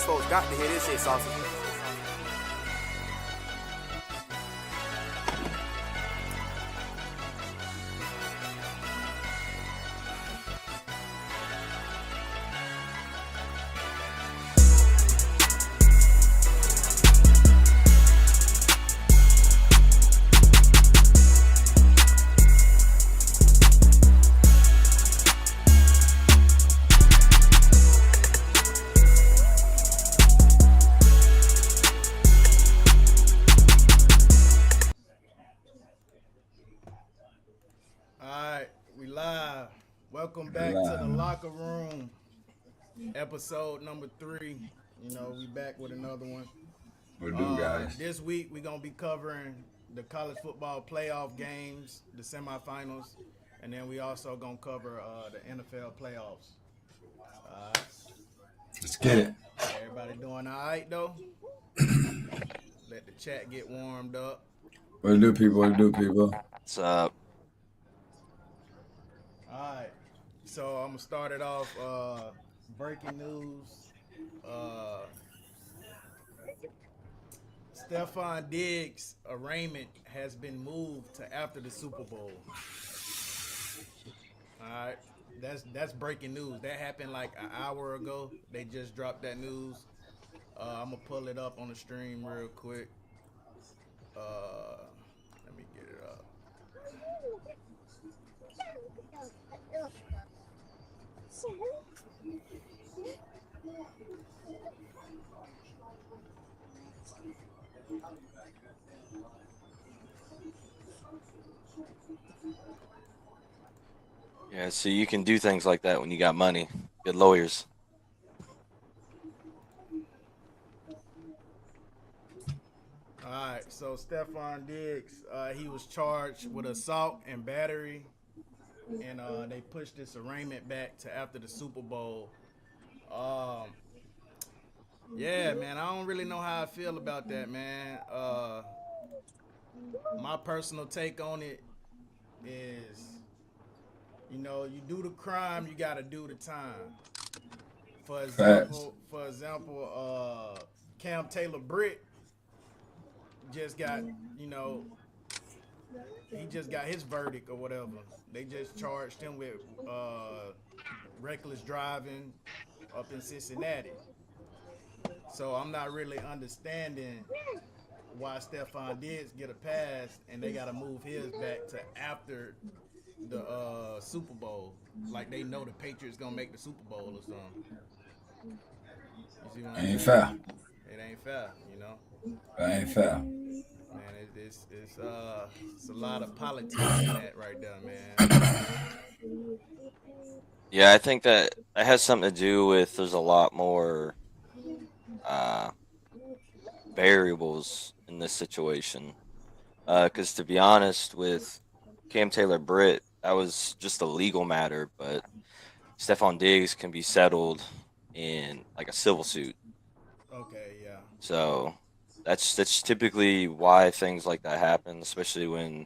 folks got to hear this shit, Saucy. Alright, we live. Welcome back to the locker room. Episode number 3. You know, we back with another one. What do, guys? This week we're gonna be covering the college football playoff games, the semifinals, and then we also gonna cover the NFL playoffs. Let's get it. Everybody doing alright though? Let the chat get warmed up. What do, people? What do, people? What's up? Alright, so I'm gonna start it off. Breaking news. Stefon Diggs' arraignment has been moved to after the Super Bowl. Alright, that's breaking news. That happened like an hour ago. They just dropped that news. I'm gonna pull it up on the stream real quick. Let me get it up. Yeah, so you can do things like that when you got money. Good lawyers. Alright, so Stefon Diggs, he was charged with assault and battery, and they pushed this arraignment back to after the Super Bowl. Yeah, man, I don't really know how I feel about that, man. My personal take on it is, you know, you do the crime, you gotta do the time. For example, Cam Taylor-Britt just got, you know, he just got his verdict or whatever. They just charged him with reckless driving up in Cincinnati. So I'm not really understanding why Stefon Diggs get a pass and they got to move his back to after the Super Bowl. Like they know the Patriots going to make the Super Bowl or something. You see what I'm saying? Ain't fair. It ain't fair, you know? That ain't fair. Man, it's a lot of politics in that right there, man. Yeah, I think that has something to do with there's a lot more variables in this situation. Because to be honest, with Cam Taylor-Britt, that was just a legal matter, but Stefon Diggs can be settled in like a civil suit. Okay, yeah. So that's typically why things like that happen, especially when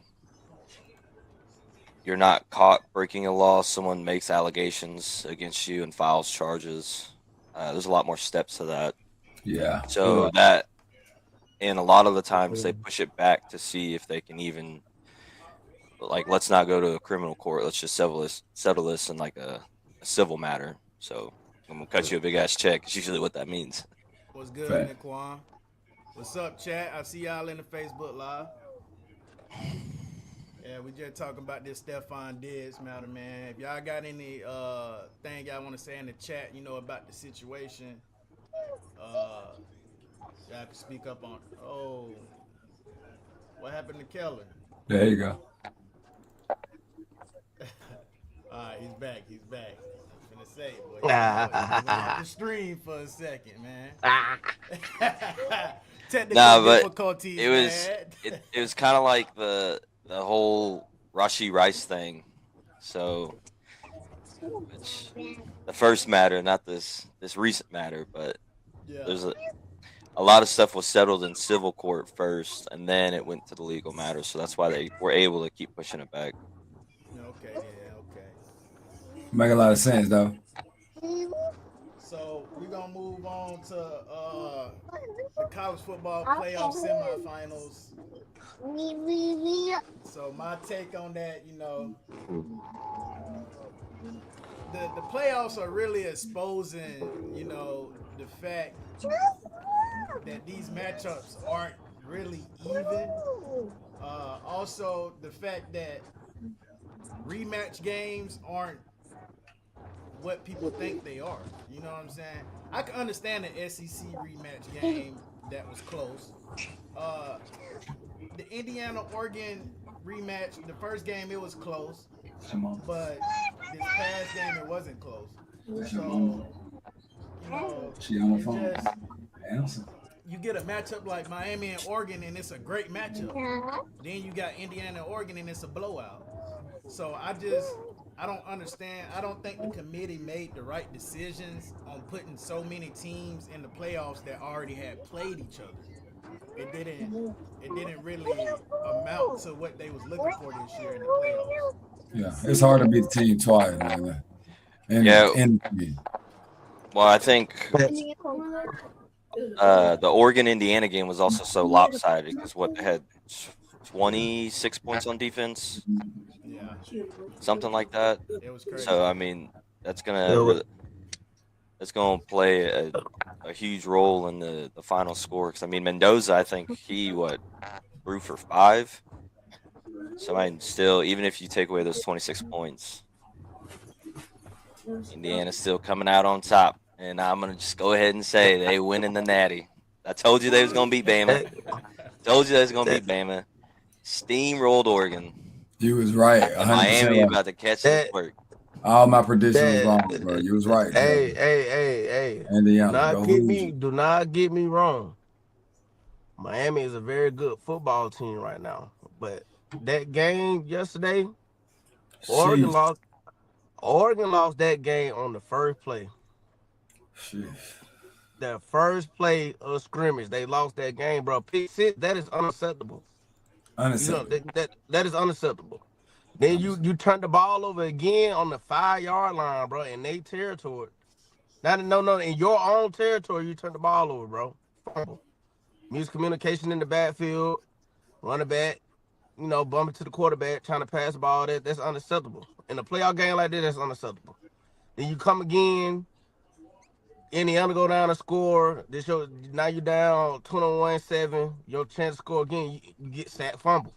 you're not caught breaking a law. Someone makes allegations against you and files charges. There's a lot more steps to that. Yeah. So that, and a lot of the times they push it back to see if they can even, like, let's not go to a criminal court. Let's just settle this in like a civil matter. So I'm gonna cut you a big ass check. It's usually what that means. What's good, Naquan? What's up, chat? I see y'all in the Facebook Live. Yeah, we just talking about this Stefon Diggs matter, man. If y'all got any thing y'all want to say in the chat, you know, about the situation, y'all can speak up on it. Oh, what happened to Kellen? There you go. All right, he's back. I'm gonna say, boy, went off the stream for a second, man. Technical difficulties, it was kind of like the whole Rashi Rice thing. So, which the first matter, not this recent matter, but there's a lot of stuff was settled in civil court first, and then it went to the legal matter. So that's why they were able to keep pushing it back. Okay, yeah, okay. Make a lot of sense though. So we're gonna move on to the college football playoff semifinals. So my take on that, the playoffs are really exposing, the fact that these matchups aren't really even. Also, the fact that rematch games aren't what people think they are. You know what I'm saying? I can understand the SEC rematch game that was close. Uh, the Indiana Oregon rematch, the first game it was close, but this past game it wasn't close. So, She on the it's phone. just Answer. you get a matchup like Miami and Oregon and it's a great matchup. Then you got Indiana and Oregon and it's a blowout. So I don't understand. I don't think the committee made the right decisions on putting so many teams in the playoffs that already had played each other. It didn't really amount to what they was looking for this year in the playoffs. Yeah, it's hard to beat the team twice, man. And Yeah. and Well, I think the Oregon Indiana game was also so lopsided because what they had 26 points on defense, Yeah, something like that. it was crazy. So I mean, that's gonna play a huge role in the final score. Because I mean, Mendoza, I think he threw for 5. So I mean, still, even if you take away those 26 points, Indiana's still coming out on top. And I'm gonna just go ahead and say they win in the Natty. I told you they was gonna beat Bama. Told you they was gonna beat Bama. Steamrolled Oregon. you was right. And 100% Miami right. about to catch this work. All my predictions was wrong, bro. You was right. Hey. Indiana, go Do not get me wrong. Miami is a very good football team right now. But that game yesterday, Oregon lost that game on the first play. Sheesh. The first play of scrimmage, they lost that game, bro. Pick 6, that is unacceptable. Unacceptable. That is unacceptable. Then you turn the ball over again on the 5-yard line, bro, in their territory. No, in your own territory, you turn the ball over, bro. Fumble. Miscommunication in the backfield, running back, bumping to the quarterback, trying to pass the ball. That's unacceptable. In a playoff game like this, that's unacceptable. Then you come again, Indiana go down and score. Now you down 21-7. Your chance to score again, you get sacked, fumble.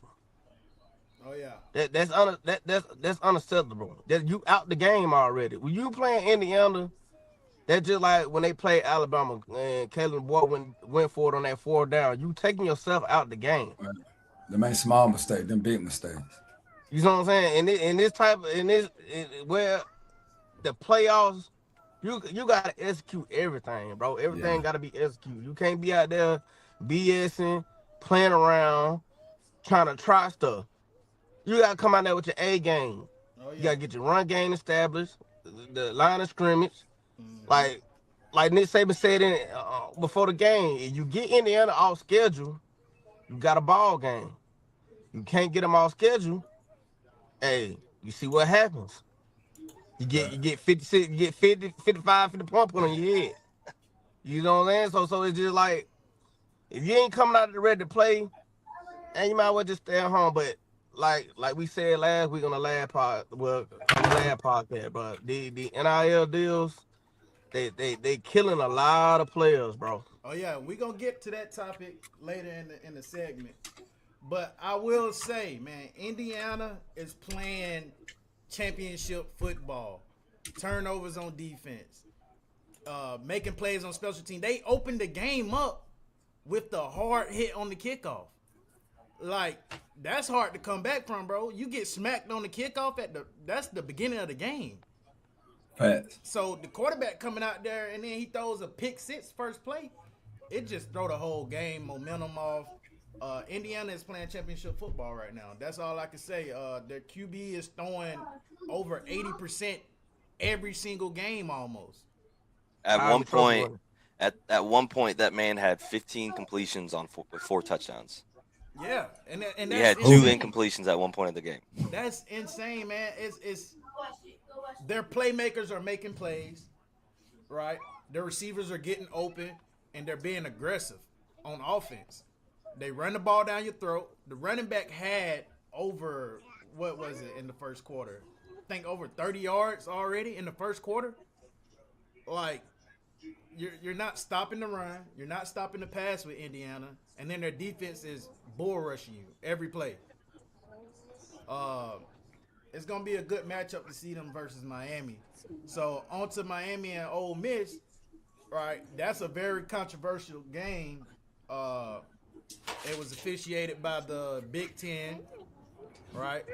Oh yeah. That's unacceptable. That you out the game already. When you playing Indiana, that's just like when they play Alabama and Kalen Boyd went for it on that 4th down. You taking yourself out the game. Right. Them ain't small mistakes, them big mistakes. You know what I'm saying? Where the playoffs, you gotta execute everything, bro. Everything gotta be executed. You can't be out there BSing, playing around, trying to try stuff. You gotta come out there with your A game. Oh yeah. You gotta get your run game established, the line of scrimmage. Like Nick Saban said before the game, if you get Indiana off schedule, you got a ball game. You can't get them off schedule. Hey, you see what happens. You get 56, you get 50, 55, 50 points put on your head. You know what I'm saying? So it's just like, if you ain't coming out there ready to play, and you might as well just stay at home. But like we said last week on the last podcast, bro, the NIL deals, they killing a lot of players, bro. Oh yeah, we gonna get to that topic later in the segment. But I will say, man, Indiana is playing championship football. Turnovers on defense, making plays on special team. They opened the game up with the hard hit on the kickoff. Like, that's hard to come back from, bro. You get smacked on the kickoff that's the beginning of the game. Facts. So the quarterback coming out there and then he throws a pick 6 first play. It just throw the whole game momentum off. Indiana is playing championship football right now. That's all I can say. Their QB is throwing over 80% every single game almost. At one point, that man had 15 completions with 4 touchdowns. Yeah, and he had 2 incompletions at one point of the game. That's insane, man. It's their playmakers are making plays, right? Their receivers are getting open and they're being aggressive on offense. They run the ball down your throat. The running back had over, what was it in the first quarter? I think over 30 yards already in the first quarter. Like, you're not stopping the run. You're not stopping the pass with Indiana. And then their defense is bull rushing you every play. It's going to be a good matchup to see them versus Miami. So, on to Miami and Ole Miss. Right, that's a very controversial game. It was officiated by the Big Ten, right?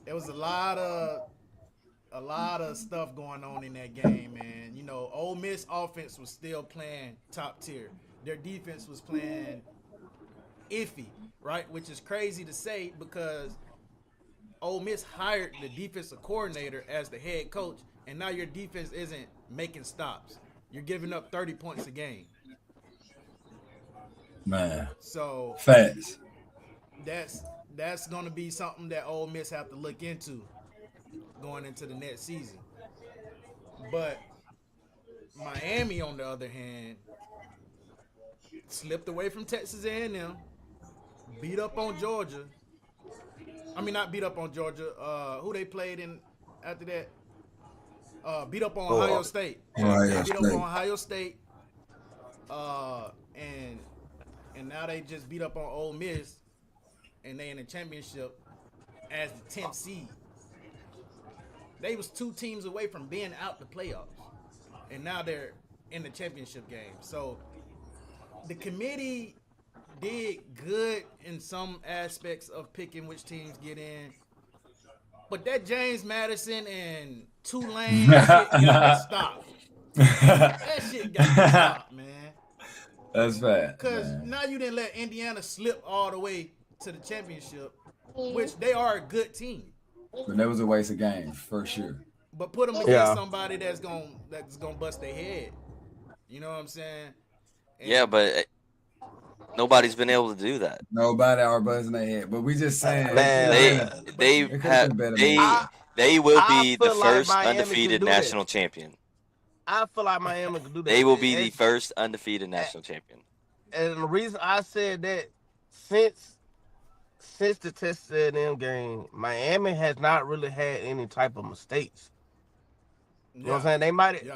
It was a lot of stuff going on in that game, man. You know, Ole Miss offense was still playing top tier. Their defense was playing iffy, right? Which is crazy to say because Ole Miss hired the defensive coordinator as the head coach, and now your defense isn't making stops. You're giving up 30 points a game. Man. So Facts. That's going to be something that Ole Miss have to look into going into the next season. But Miami, on the other hand, slipped away from Texas A&M, beat up on Georgia. I mean, not beat up on Georgia. Who they played in after that? Beat up on Ohio State. Beat up on Ohio State. And now they just beat up on Ole Miss, and they in the championship as the 10th seed. They was 2 teams away from being out the playoffs, and now they're in the championship game. So the committee did good in some aspects of picking which teams get in. But that James Madison and Tulane shit got to stop. That shit got to stop, man. That's bad. Because now you didn't let Indiana slip all the way to the championship, which they are a good team. But that was a waste of game for sure. But put them against somebody that's gonna bust their head. You know what I'm saying? And yeah, but nobody's been able to do that. Nobody are buzzing their head. But we just saying, Man, they will be the first undefeated national champion. I feel like Miami could do that. They will be the first undefeated national champion. And the reason I said that, since the Texas A&M game, Miami has not really had any type of mistakes. You know what I'm saying?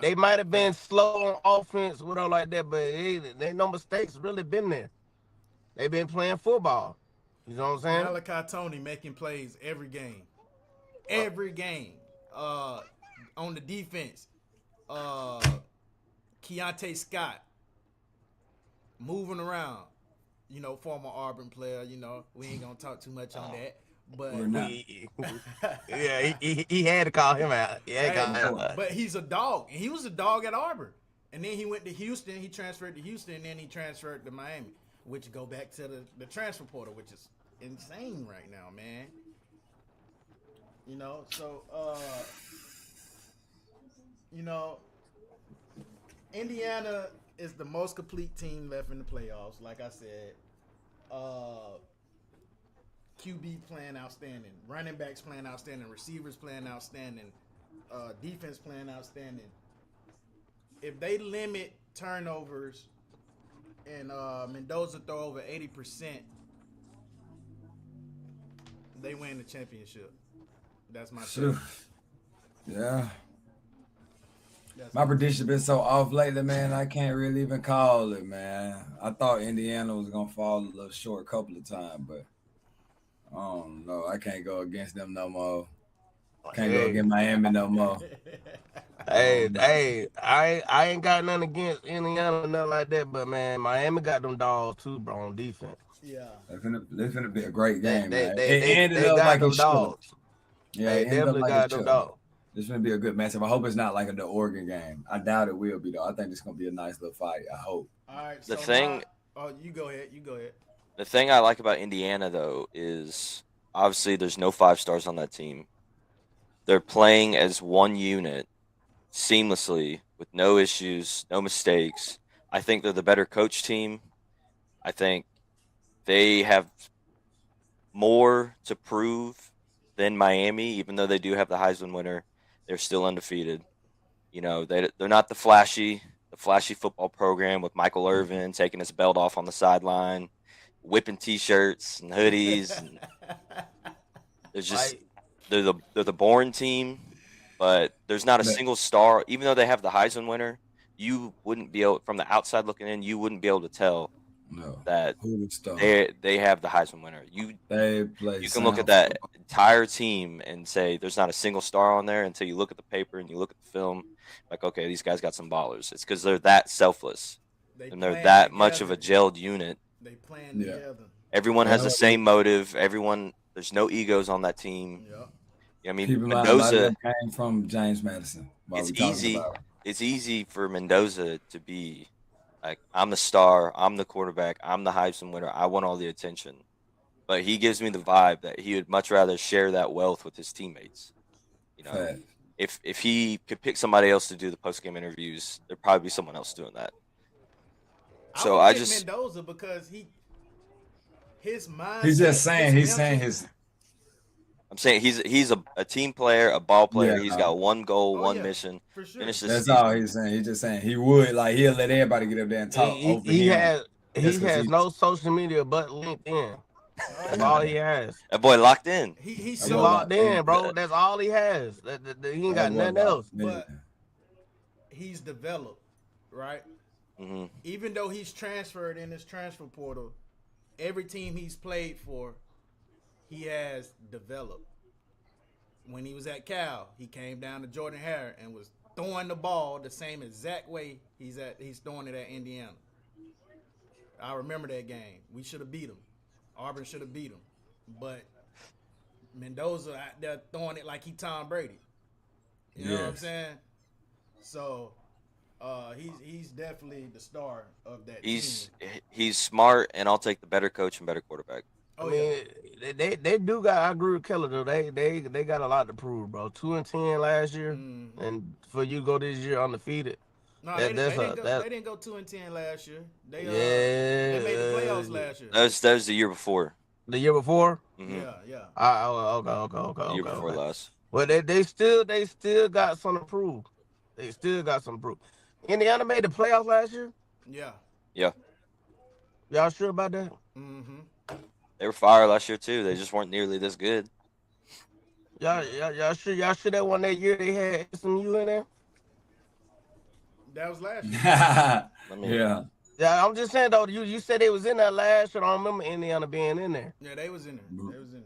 They might have been slow on offense, whatever like that, but they no mistakes really been there. They've been playing football. You know what I'm saying? Malachi Tony making plays every game. Every game. On the defense. Keontae Scott moving around. You know, former Auburn player. You know, we ain't gonna talk too much on that. But he had to call him out. But he's a dog, and he was a dog at Auburn. And then he went to Houston. He transferred to Houston, and then he transferred to Miami, which go back to the transfer portal, which is insane right now, man. You know, so you know, Indiana is the most complete team left in the playoffs. Like I said, QB playing outstanding, running backs playing outstanding, receivers playing outstanding, defense playing outstanding. If they limit turnovers and Mendoza throw over 80%, they win the championship. That's my pick. Yeah. My prediction been so off lately, man. I can't really even call it, man. I thought Indiana was gonna fall a little short a couple of times, but I don't know. I can't go against them no more. Can't go against Miami no more. Hey, I ain't got nothing against Indiana, nothing like that, but man, Miami got them dogs too, bro, on defense. Yeah. It's gonna be a great game, man. They ended got up like them a dogs. Yeah, they definitely got them dogs. This is gonna be a good matchup. I hope it's not like the Oregon game. I doubt it will be though. I think it's gonna be a nice little fight. I hope. All right. You go ahead. The thing I like about Indiana though is obviously there's no 5 stars on that team. They're playing as one unit seamlessly with no issues, no mistakes. I think they're the better coach team. I think they have more to prove than Miami, even though they do have the Heisman winner. They're still undefeated. they're not the flashy football program with Michael Irvin taking his belt off on the sideline, whipping T-shirts and hoodies. And there's just Like, they're the boring team, but there's not a single star. Even though they have the Heisman winner, you wouldn't be able, from the outside looking in, you wouldn't be able to tell that they have the Heisman winner. You can look at that entire team and say there's not a single star on there until you look at the paper and you look at the film. Like, okay, these guys got some ballers. It's because they're that selfless and they're that together. Much of a gelled unit. They playing together. Everyone has the same motive. There's no egos on that team. Yeah. I mean, Mendoza came from James Madison. It's easy for Mendoza to be like, I'm the star, I'm the quarterback, I'm the Heisman winner, I want all the attention. But he gives me the vibe that he would much rather share that wealth with his teammates. If he could pick somebody else to do the post-game interviews, there'd probably be someone else doing that. So I just Mendoza because his mind. He's just saying his. I'm saying he's a team player, a ball player. He's got one goal, one mission. For sure. That's all he's saying. He's just saying he'll let everybody get up there and talk. He has no social media but LinkedIn. That's all he has. That boy locked in. He's so locked in, bro. That's all he has. He ain't got nothing else. But he's developed, right? Mm-hmm. Even though he's transferred in his transfer portal, every team he's played for, he has developed. When he was at Cal, he came down to Jordan Hare and was throwing the ball the same exact way he's throwing it at Indiana. I remember that game. We should have beat him. Auburn should have beat him. But Mendoza out there throwing it like he Tom Brady. You know what I'm saying? So he's definitely the star of that team. He's smart, and I'll take the better coach and better quarterback. I mean, they do got. I agree with Keller though. They got a lot to prove, bro. 2-10 last year, and for you to go this year undefeated. No, they didn't go 2-10 last year. They made the playoffs last year. That was the year before. The year before? Mm-hmm. Yeah. Okay. The year before last. Well, they still got some to prove. They still got some to prove. Indiana made the playoffs last year? Yeah. Y'all sure about that? Mm-hmm. They were fire last year too. They just weren't nearly this good. Y'all sure that one that year they had SMU in there? That was last year. Yeah. Yeah, I'm just saying though. You said they was in there last year. I don't remember Indiana being in there. Yeah, they was in there.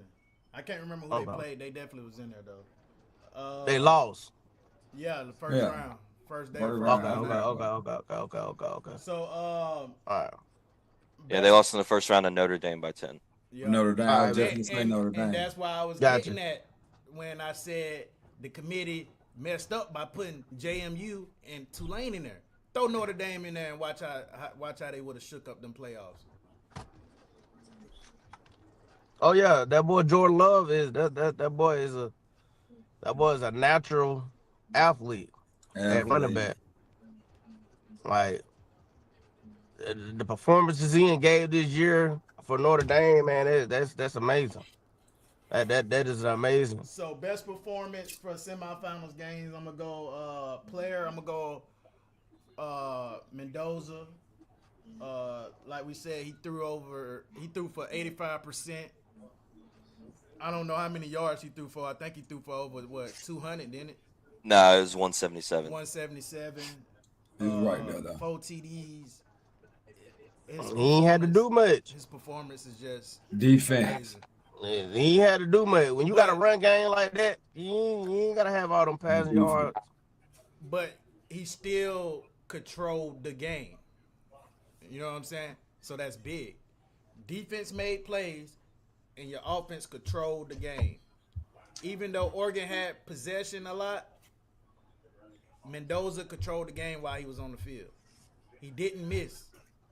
I can't remember who they played. They definitely was in there though. They lost. Yeah, the first round. First day. Okay. So all right. Yeah, they lost in the first round of Notre Dame by 10. Yeah. Notre Dame. I definitely say Notre Dame. And that's why I was getting at when I said the committee messed up by putting JMU and Tulane in there. Throw Notre Dame in there and watch how they would have shook up them playoffs. Oh yeah, that boy Jordan Love is that boy is a natural athlete at running back. Like the performances he gave this year for Notre Dame, man, that's amazing. That is amazing. So best performance for semifinals games, I'm gonna go player. I'm gonna go Mendoza. Like we said, he threw for 85%. I don't know how many yards he threw for. I think he threw for over 200, didn't it? No, it was 177. 177. He's right there, though. 4 TDs. He ain't had to do much. His performance is just defense. amazing. He had to do much. When you got a run game like that, you ain't gotta have all them passing yards. But he still controlled the game. You know what I'm saying? So that's big. Defense made plays, and your offense controlled the game. Even though Oregon had possession a lot, Mendoza controlled the game while he was on the field. He didn't miss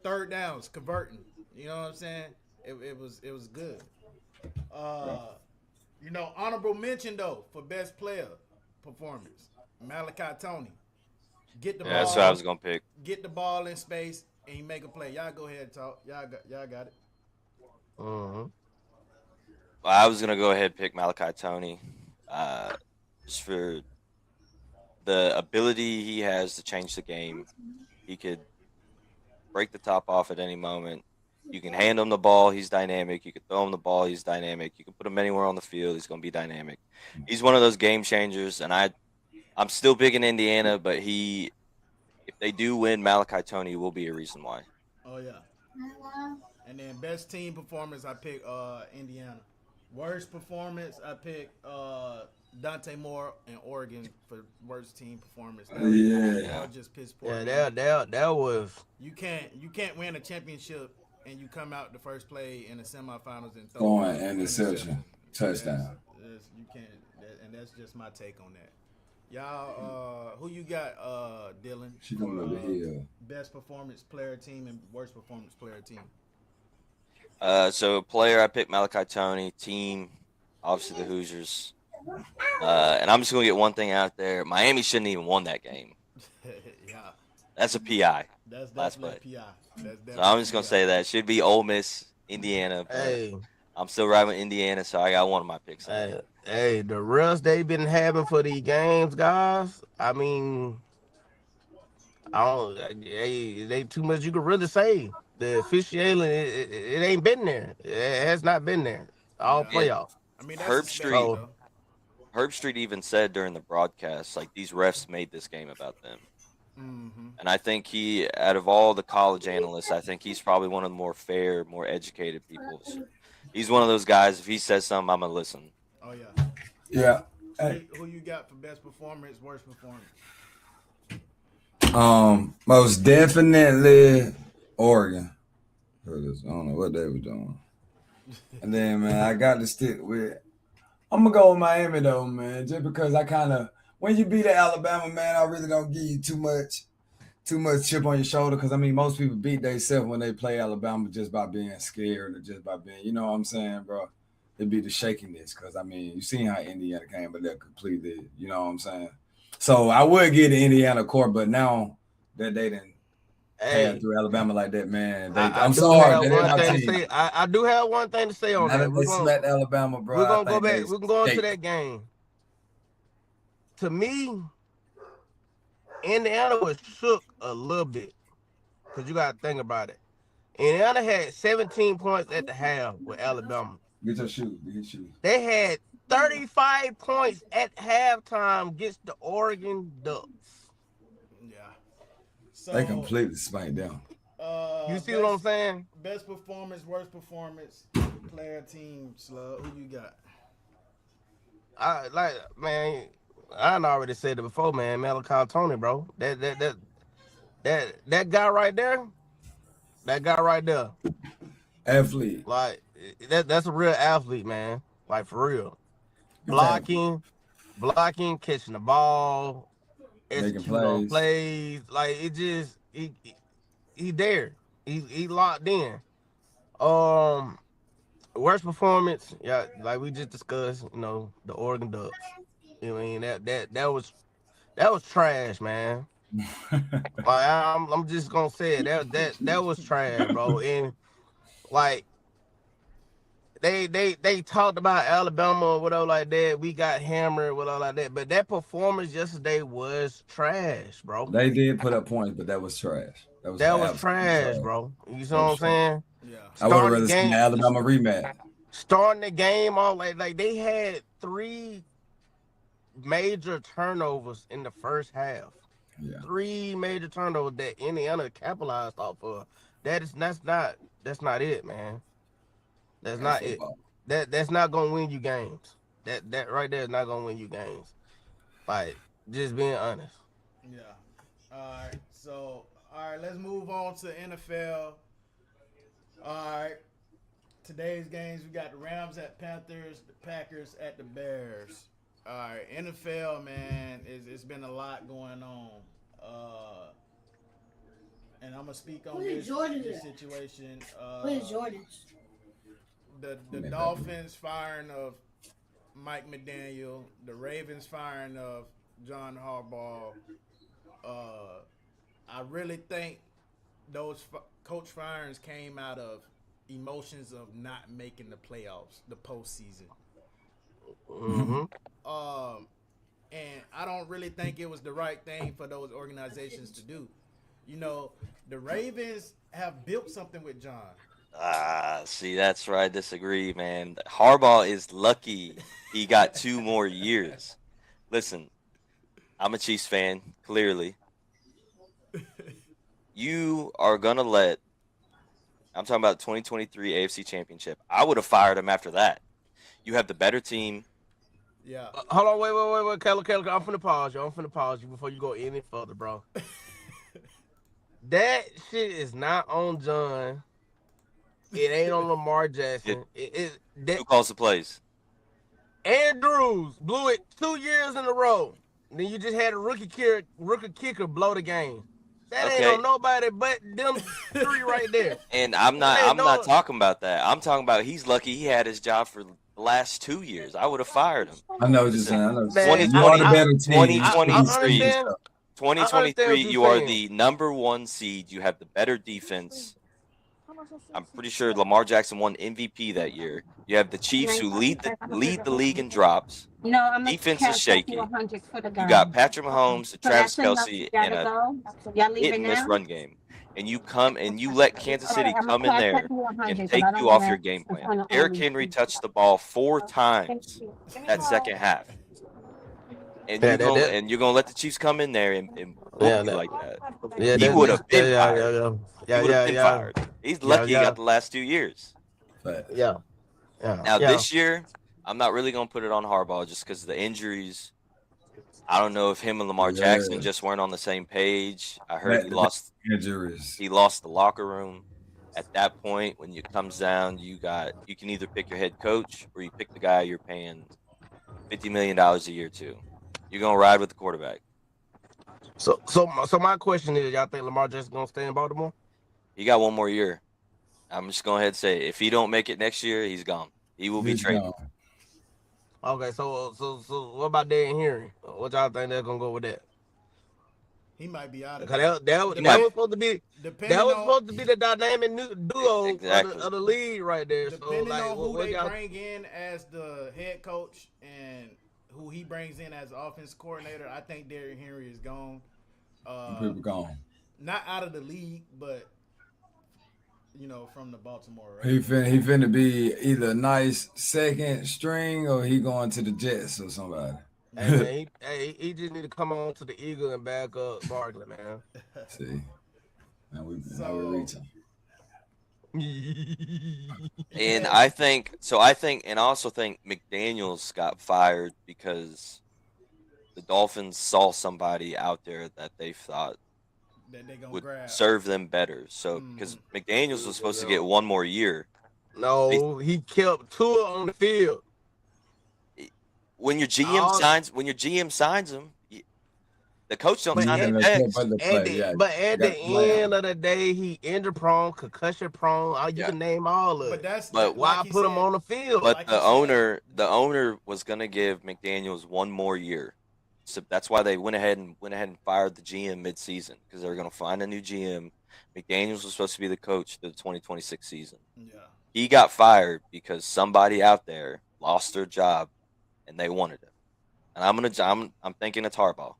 third downs, converting. You know what I'm saying? It was good. Honorable mention though for best player performance, Malachi Tony. Get the ball. That's what I was gonna pick. Get the ball in space and he make a play. Y'all go ahead and talk. Y'all got it. Uh-huh. Well, I was gonna go ahead and pick Malachi Tony, just for the ability he has to change the game. He could break the top off at any moment. You can hand him the ball, he's dynamic. You can throw him the ball, he's dynamic. You can put him anywhere on the field, he's going to be dynamic. He's one of those game changers, and I'm still picking Indiana, but if they do win, Malachi Tony will be a reason why. Oh yeah. And then best team performance, I pick Indiana. Worst performance, I pick Dante Moore in Oregon for worst team performance. That was just piss poor. Yeah, that was. You can't win a championship and you come out the first play in the semifinals and throw Going interception, touchdown. You can't, and that's just my take on that. Y'all, who you got, Dylan? She coming over here. Best performance player team and worst performance player team. So player, I picked Malachi Tony. Team, obviously the Hoosiers. And I'm just gonna get one thing out there: Miami shouldn't even won that game. Yeah, that's a PI. That's definitely a PI. So I'm just gonna say that should be Ole Miss, Indiana. Hey, I'm still riding with Indiana, so I got one of my picks. Hey, the rest they've been having for these games, guys. I mean, they too much you could really say. The officiating, it ain't been there. It has not been there all playoffs. I mean, Herb Street even said during the broadcast, like, these refs made this game about them. Mm-hmm. And I think out of all the college analysts, I think he's probably one of the more fair, more educated people. So he's one of those guys, if he says something, I'm going to listen. Oh, yeah. Yeah. Hey. Who you got for best performance, worst performance? Most definitely Oregon. I don't know what they were doing. And then, man, I got to stick with. I'm gonna go with Miami though, man. Just because when you beat Alabama, man, I really don't give you too much chip on your shoulder. Because I mean, most people beat themselves when they play Alabama just by being scared or just by being, you know what I'm saying, bro? It'd be the shakiness. Because I mean, you seen how Indiana came, but they're completely, you know what I'm saying. So I would give the Indiana court, but now that they didn't pass through Alabama like that, man. I'm sorry. I do have one thing to say on that. They smacked Alabama, bro. We're gonna go back. We can go into that game. To me, Indiana was shook a little bit because you got to think about it. Indiana had 17 points at the half with Alabama. Get your shoes. Get your shoes. They had 35 points at halftime against the Oregon Ducks. Yeah. So, they completely spanked them. You see what I'm saying? Best performance, worst performance, player, team, Slug. Who you got? Man, I already said it before, man. Malachi Tony, bro. That guy right there. That guy right there. Athlete. Like that's a real athlete, man. Like for real. Blocking, catching the ball, executing plays. Like it just he there. He locked in. Worst performance, yeah, like we just discussed, you know, the Oregon Ducks. You know what I mean? That was trash, man. Like I'm just gonna say it. That was trash, bro. And like they talked about Alabama or whatever like that. We got hammered, whatever like that. But that performance yesterday was trash, bro. They did put up points, but that was trash. That was trash, bro. You see what I'm saying? Yeah. I would have rather seen the Alabama rematch. Starting the game off like they had 3 major turnovers in the first half. Yeah. 3 major turnovers that Indiana capitalized off of. That's not it, man. That's not it. That's not gonna win you games. That right there is not gonna win you games. Like, just being honest. Yeah. All right. So, let's move on to NFL. All right. Today's games, we got the Rams at Panthers, the Packers at the Bears. All right, NFL, man, it's been a lot going on. And I'm going to speak on this situation. Where's Jordan's? The Dolphins firing of Mike McDaniel, the Ravens firing of John Harbaugh. I really think those coach firings came out of emotions of not making the playoffs, the postseason. Mm-hmm. and I don't really think it was the right thing for those organizations to do. You know, the Ravens have built something with John. See, that's where I disagree, man. Harbaugh is lucky he got 2 more years. Listen, I'm a Chiefs fan, clearly. You are going to let – I'm talking about the 2023 AFC Championship. I would have fired him after that. You have the better team. Yeah. Hold on, wait, Caleb, I'm finna pause you before you go any further, bro. That shit is not on John. It ain't on Lamar Jackson. Who calls the plays? Andrews blew it 2 years in a row. Then you just had a rookie kicker blow the game. That ain't on nobody but them 3 right there. And I'm not talking about that. I'm talking about he's lucky he had his job for the last 2 years. I would have fired him. I know what you're saying. I know. 2023, you are the number 1 seed. You have the better defense. I'm pretty sure Lamar Jackson won MVP that year. You have the Chiefs who lead the league in drops. Defense is shaky. You got Patrick Mahomes, Travis Kelce, and a hit-and-miss run game. And you come and you let Kansas City come in there and take you off your game plan. Derrick Henry touched the ball 4 times that second half. And you're gonna let the Chiefs come in there and book you like that. Yeah, he would have been fired. Fired. He's lucky he got the last 2 years. Yeah. Now this year, I'm not really gonna put it on Harbaugh just because of the injuries. I don't know if him and Lamar Jackson just weren't on the same page. I heard he lost injuries. He lost the locker room. At that point, when it comes down, you can either pick your head coach or you pick the guy you're paying $50 million a year to. You're gonna ride with the quarterback. So my question is, y'all think Lamar Jackson gonna stay in Baltimore? He got 1 more year. I'm just going ahead and say, if he don't make it next year, he's gone. He will be traded. Okay, so what about Derrick Henry? What y'all think they're gonna go with that? He might be out of it. That was supposed to be the dynamic duo of the league right there. Depending on who they bring in as the head coach and who he brings in as offense coordinator, I think Derrick Henry is gone. People gone. Not out of the league, but from the Baltimore. Right? He finna be either a nice second string or he going to the Jets or somebody. Hey, man, he just need to come on to the Eagle and back up Barkley, man. See, now we reaching. And I also think McDaniels got fired because the Dolphins saw somebody out there that they thought that they would grab. serve them better. So because McDaniels was supposed to get 1 more year. No, he kept Tua on the field. When your GM signs him, the coach don't sign the checks. But at the end of the day, he injury prone, concussion prone. You can name all of it. But why put him on the field? But the owner was gonna give McDaniels 1 more year. So that's why they went ahead and fired the GM mid-season, because they were going to find a new GM. McDaniels was supposed to be the coach for the 2026 season. Yeah. He got fired because somebody out there lost their job and they wanted him. And I'm thinking it's Harbaugh.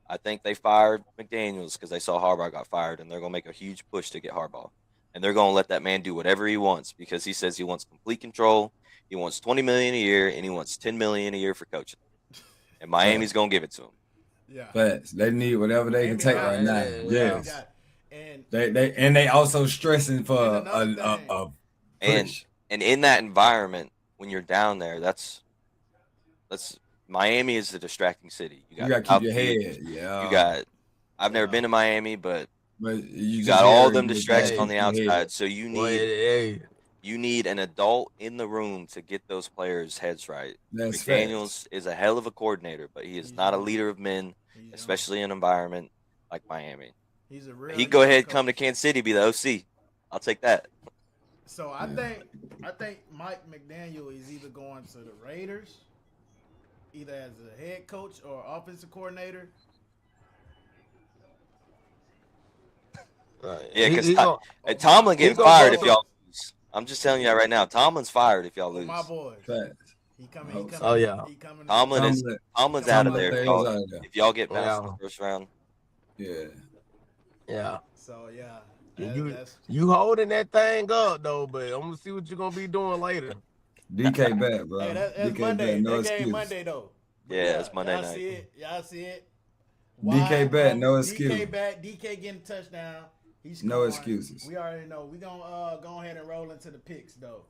I think they fired McDaniels because they saw Harbaugh got fired, and they're going to make a huge push to get Harbaugh. And they're going to let that man do whatever he wants because he says he wants complete control. He wants $20 million a year and he wants $10 million a year for coaching. And Miami's gonna give it to him. Yeah, but they need whatever they can take right now. Yes, and they also stressing for a and in that environment when you're down there, that's Miami is a distracting city. You got to keep your head. Yeah, I've never been to Miami, but you got all them distractions on the outside. So you need an adult in the room to get those players' heads right. McDaniels is a hell of a coordinator, but he is not a leader of men, especially in an environment like Miami. He'd go ahead and come to Kansas City, be the OC. I'll take that. So I think Mike McDaniel is either going to the Raiders, either as a head coach or offensive coordinator. Yeah, because Tomlin getting fired if y'all. I'm just telling you that right now. Tomlin's fired if y'all lose. My boy. He coming. Oh, He coming. oh, yeah. He coming. Tomlin's out of Tomlin there. is Y'all. out of there. If y'all get past Yeah. the first round, Yeah. Yeah. So yeah. You holding that thing up though, but I'm gonna see what you're gonna be doing later. DK bad, bro. Hey, that's DK Monday. bad, no That game excuse. Monday though. But Yeah, it's Monday y'all night. See it? Y'all see it? DK bad, no DK excuse. back. DK getting a touchdown. He's No scoring. excuses. We already know. We gonna go ahead and roll into the picks though.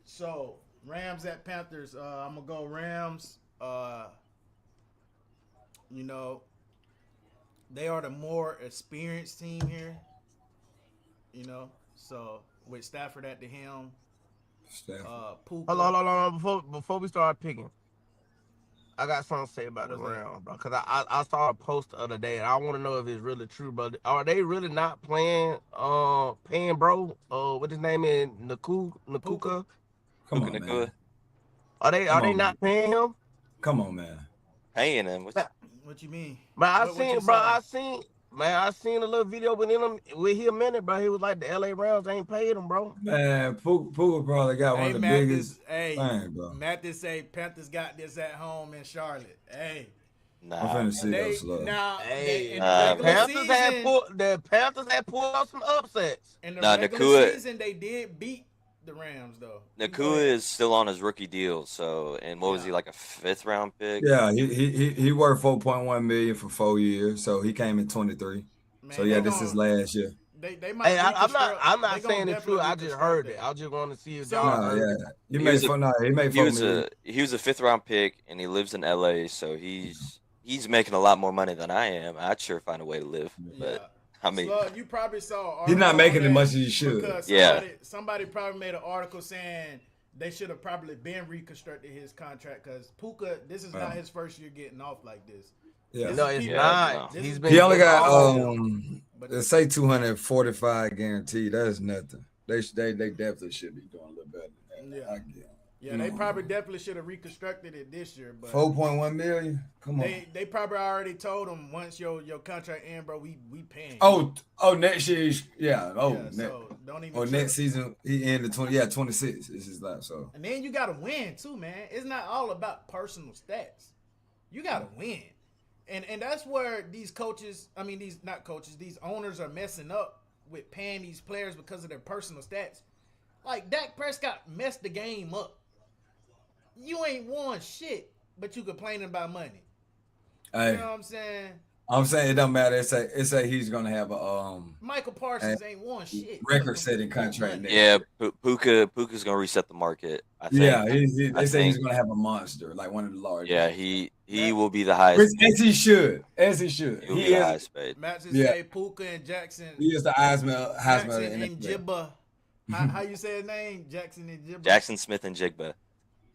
So Rams at Panthers. I'm gonna go Rams. You know, they are the more experienced team here. You know, so with Stafford at the helm, Puka. Hold on. Before we start picking, I got something to say about the What's that? Rams, bro. Cause I saw a post the other day, and I want to know if it's really true, bro. Are they really not paying bro? What his name is? Nakuka? Come on, Puka man. Nacua. Are they Come on, not paying him? Come on, man. Paying him. What you mean? But I What seen a little video with him in it, bro. He was like, the LA Rams ain't paid him, bro. Man, Puka probably got one of the biggest things, bro. Mathis say Panthers got this at home in Charlotte. Hey. I'm Nah. finna see those slugs. The Panthers had pulled out some upsets. In the Nah, regular season, they did beat the Rams, though. Nakua is still on his rookie deal. So, and what was he, like a 5th round pick? Yeah, he worth $4.1 million for 4 years, so he came in 23. Man, So yeah, this is last year. They might. Hey, I'm not saying it's true. I just heard it. I just want to see if y'all No, heard yeah, it. he made $4 million. He was a 5th round pick, and he lives in LA. So he's making a lot more money than I am. I'd sure find a way to live, but I mean, Slug, you probably saw. He's not making as much as he should. Somebody probably made an article saying they should have probably been reconstructed his contract because Puka, this is not his first year getting off like this. Yeah. No, it's not. No. He's been. He only got let's say 245 guaranteed. That's nothing. They definitely should be doing a little better than that. Yeah. I get it. Yeah, they probably definitely should have reconstructed it this year, but 4.1 million. Come on. They probably already told him once your contract end, bro, we paying. Oh, next year, yeah. So don't even. Next season he ended 26 is his last. So. And then you gotta win too, man. It's not all about personal stats. You gotta win, and that's where these these owners are messing up with paying these players because of their personal stats. Like Dak Prescott messed the game up. You ain't won shit, but you complaining about money. Hey, you know what I'm saying? I'm saying it don't matter. It say he's gonna have a Michael Parsons ain't won shit. Record-setting contract. Yeah, Puka's gonna reset the market. I think. Yeah, they say he's gonna have a monster, like one of the largest. Yeah, he will be the highest. As he should. He'll be the highest paid. Matt just say Puka and Jackson. He is the Heisman. Jackson and Jibba. How you say his name? Jackson and Jibba. Jackson Smith and Jigba.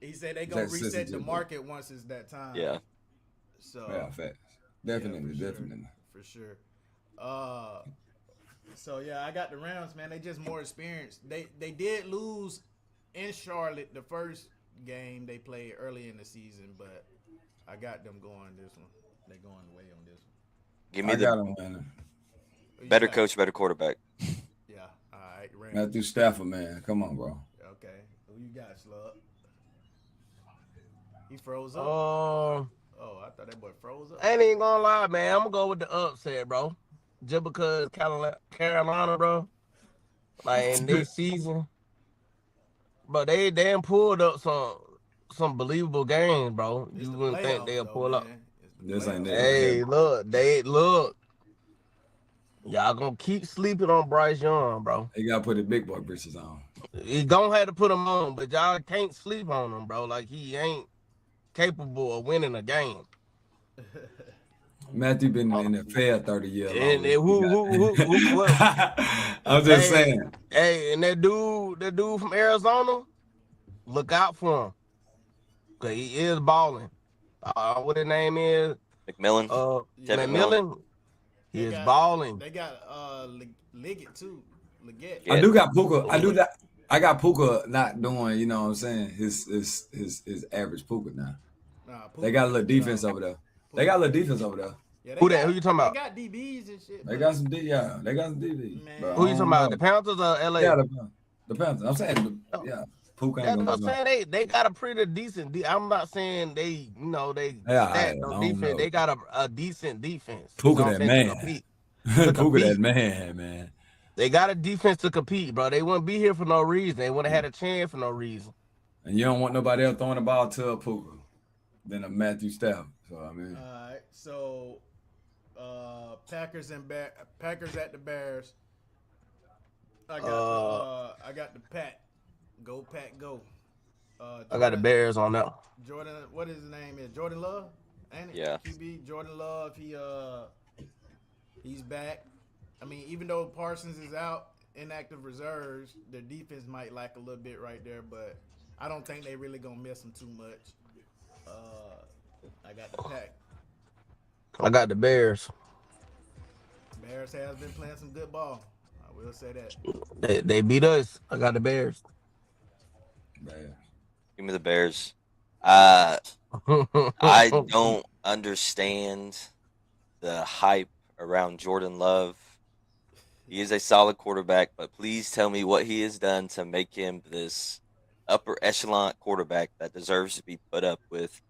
He said they gonna reset the market once it's that time. Yeah. So yeah, facts. Definitely. For sure. So yeah, I got the Rams, man. They just more experienced. They did lose in Charlotte the first game they played early in the season, but I got them going this one. They going away on this one. Give me the better coach, better quarterback. Yeah. All right. Rams. Matthew Stafford, man. Come on, bro. Okay. Who you got, Slug? He froze up. Oh, I thought that boy froze up. I ain't even gonna lie, man. I'm gonna go with the upset, bro. Just because Carolina, bro, like in this season, but they damn pulled up some believable games, bro. You wouldn't think they'll pull up. This ain't that. Hey, look. Y'all gonna keep sleeping on Bryce Young, bro. They gotta put the big boy britches on. He gonna have to put him on, but y'all can't sleep on him, bro. Like he ain't capable of winning a game. Matthew been in the NFL 30 years. And who what? I'm just saying. Hey, and that dude from Arizona, look out for him. Cause he is balling. What his name is? McMillan. McMillan. He is balling. They got Liggett too. Liggett. I do got Puka. I got Puka not doing, you know what I'm saying, his average Puka now. They got a little defense over there. Yeah, Who you talking about? They got DBs and shit. They got some DBs. Who you talking about? The Panthers or LA? Yeah, the Panthers. I'm saying, yeah. Puka That's ain't what I'm gonna do saying. They got a pretty decent. I'm not saying they, they Yeah, stacked I on don't defense. know. They got a decent defense. You Puka know what that I'm saying? To man. compete. To Puka that compete. man. They got a defense to compete, bro. They wouldn't be here for no reason. They wouldn't have had a chance for no reason. And you don't want nobody else throwing the ball to a Puka than a Matthew Stafford. So I mean, All right. So Packers at the Bears. I got the Pack. Go Pack, go. I got the Bears on that. Jordan, what his name is? Jordan Love, ain't it? Yeah. QB Jordan Love. He's back. I mean, even though Parsons is out, inactive reserves, their defense might lack a little bit right there, but I don't think they really gonna miss him too much. I got the Pack. I got the Bears. Bears has been playing some good ball. I will say that. They beat us. I got the Bears. man. Give me the Bears. I don't understand the hype around Jordan Love. He is a solid quarterback, but please tell me what he has done to make him this upper echelon quarterback that deserves to be put up with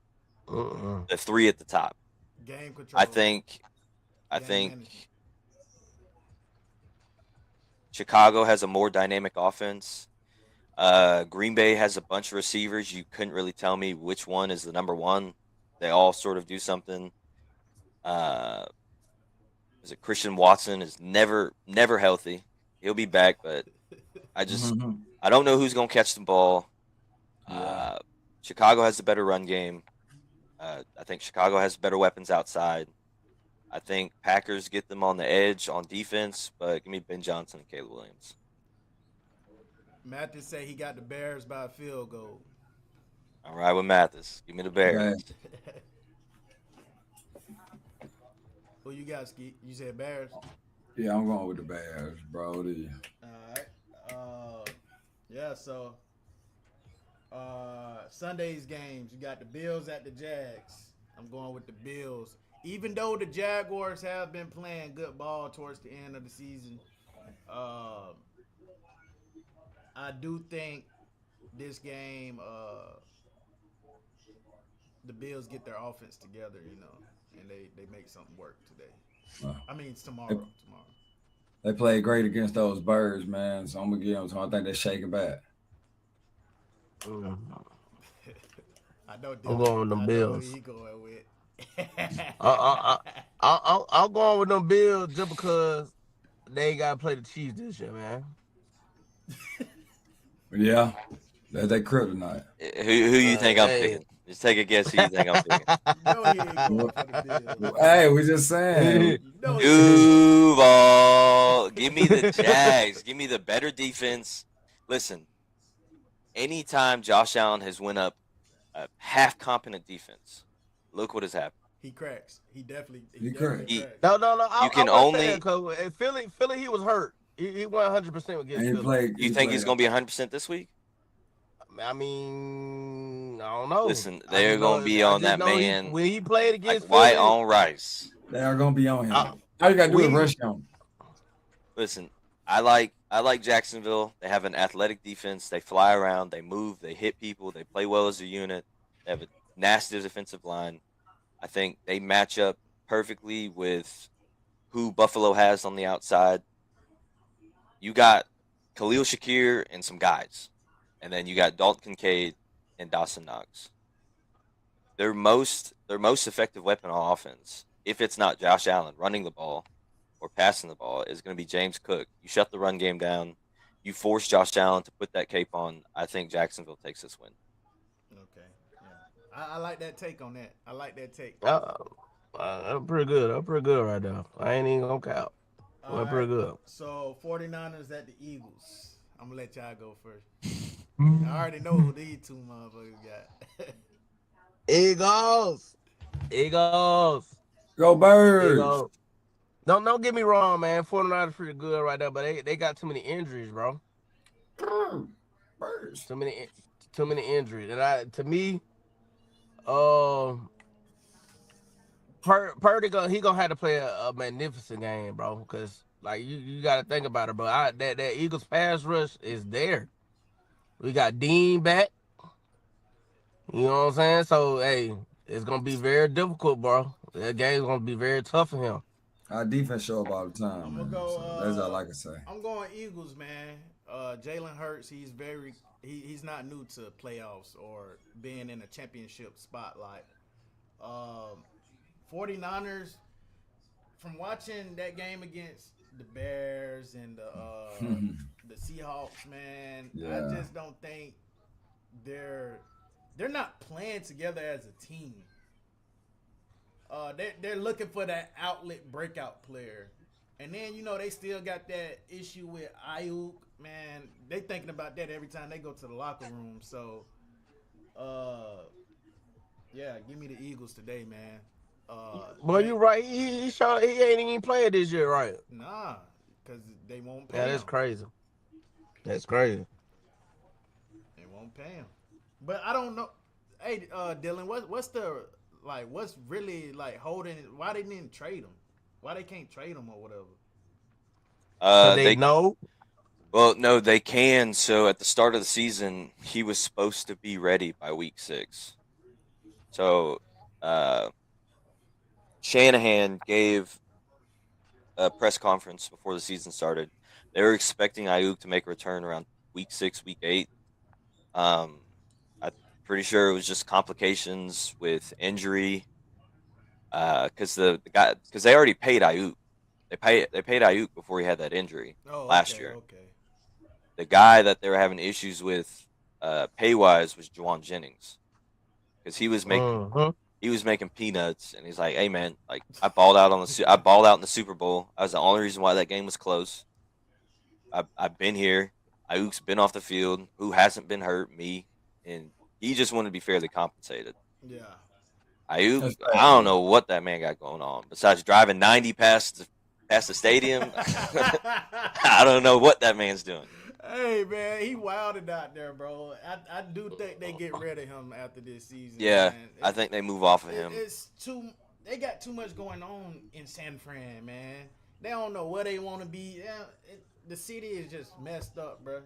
the three at the top. Game control. I think management. Chicago has a more dynamic offense. Green Bay has a bunch of receivers. You couldn't really tell me which one is the number one. They all sort of do something. Is it Christian Watson is never healthy. He'll be back, but I don't know who's gonna catch the ball. Chicago has the better run game. I think Chicago has better weapons outside. I think Packers get them on the edge on defense, but give me Ben Johnson and Caleb Williams. Mathis say he got the Bears by a field goal. All right, with Mathis. Give me the Bears. Right. Who you got, Ski? You said Bears? Yeah, I'm going with the Bears, bro. All right. Yeah, so Sunday's games, you got the Bills at the Jags. I'm going with the Bills. Even though the Jaguars have been playing good ball towards the end of the season, I do think this game, the Bills get their offense together, and they make something work today. I mean, it's tomorrow. They played great against those Birds, man. So I'm gonna give them. So I think they're shaking back. I know. I'm going with them Bills. Who he going with? I'm going with them Bills just because they ain't gotta play the Chiefs this year, man. Yeah, that's their kryptonite. Who you think I'm picking? Just take a guess who you think I'm picking. No, he ain't going for the Bills. Hey, we just saying. Duval, give me the Jags. Give me the better defense. Listen, anytime Josh Allen has went up a half competent defense, look what has happened. He cracks. He definitely cracks. cracks. No. You can only Philly. He was hurt. He went 100% against Philly. You think he's gonna be 100% this week? I mean, I don't know. Listen, they're gonna be on that man. When he played against like white Philly, on rice. They are gonna be on him. All you gotta do is rush him. Listen, I like Jacksonville. They have an athletic defense. They fly around. They move. They hit people. They play well as a unit. They have a nasty defensive line. I think they match up perfectly with who Buffalo has on the outside. You got Khalil Shakir and some guys. And then you got Dalton Kincaid and Dawson Knox. Their most effective weapon on offense, if it's not Josh Allen running the ball or passing the ball, is going to be James Cook. You shut the run game down. You force Josh Allen to put that cape on. I think Jacksonville takes this win. Okay. Yeah. I like that take on that. I like that take. I'm pretty good. I'm pretty good right now. I ain't even going to count. I'm pretty good. So 49ers at the Eagles. I'm going to let y'all go first. I already know who these two motherfuckers got. Eagles. Go Birds. Eagles. Don't get me wrong, man. 49ers pretty good right now, but they got too many injuries, bro. Birds. Too many injuries. And to me, Purdy he gonna have to play a magnificent game, bro. Because like you got to think about it, bro. That Eagles pass rush is there. We got Dean back. You know what I'm saying? So hey, it's gonna be very difficult, bro. That game's gonna be very tough for him. Our defense show up all the time, I'm gonna man. go. So that's all I can say. I'm going Eagles, man. Jalen Hurts, he's not new to playoffs or being in a championship spotlight. 49ers, from watching that game against the Bears and the Seahawks, man, Yeah. I just don't think they're not playing together as a team. They're looking for that outlet breakout player. And then, they still got that issue with Ayuk. Man, they thinking about that every time they go to the locker room. So, yeah, give me the Eagles today, man. Well, you right. He ain't even played this year, right? Nah, because they won't pay Yeah, that's him. crazy. That's crazy. They won't pay him. But I don't know. Hey, Dylan, what's really holding? Why they didn't trade him? Why they can't trade him or whatever? They know. Well, no, they can. So at the start of the season, he was supposed to be ready by week 6. So Shanahan gave a press conference before the season started. They were expecting Ayuk to make a return around week 6, week 8. I'm pretty sure it was just complications with injury. Because they already paid Ayuk. They paid Ayuk before he had that injury last year. Okay. The guy that they were having issues with pay wise was Juwan Jennings, because he was making peanuts, and he's like, "Hey man, like I balled out in the Super Bowl. I was the only reason why that game was close. I've been here. Ayuk's been off the field. Who hasn't been hurt? Me." And he just wanted to be fairly compensated. Yeah. Ayuk, I don't know what that man got going on besides driving 90 past the stadium. I don't know what that man's doing. Hey man, he wilded out there, bro. I do think they get rid of him after this season. Yeah, man. I think they move off of him. They got too much going on in San Fran, man. They don't know where they want to be. Yeah, the city is just messed up, bro.